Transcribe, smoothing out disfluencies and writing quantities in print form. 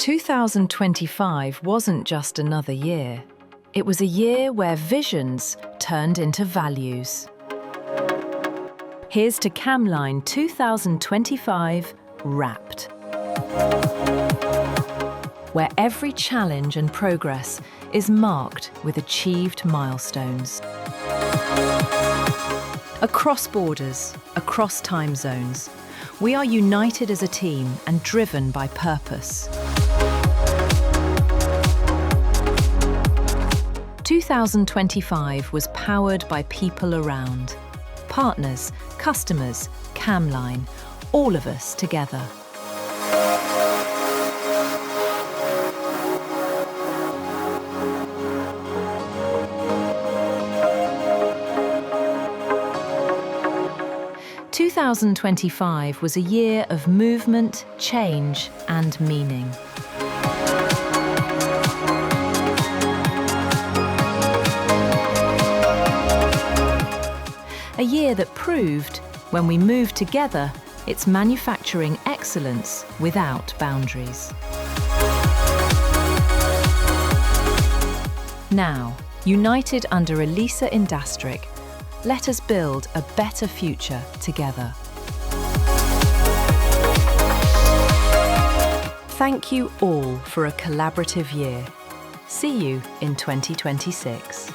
2025 wasn't just another year. It was a year where visions turned into values. Here's to camLine 2025 Wrapped, where every challenge and progress is marked with achieved milestones. Across borders, across time zones, we are united as a team and driven by purpose. 2025 was powered by people around. Partners, customers, camLine, all of us together. "2025 was a year of movement, change, and meaning. A year that proved, when we move together, it's manufacturing excellence without boundaries. Now, united under Elisa Industric, let us build a better future together." Thank you all for a collaborative year. See you in 2026.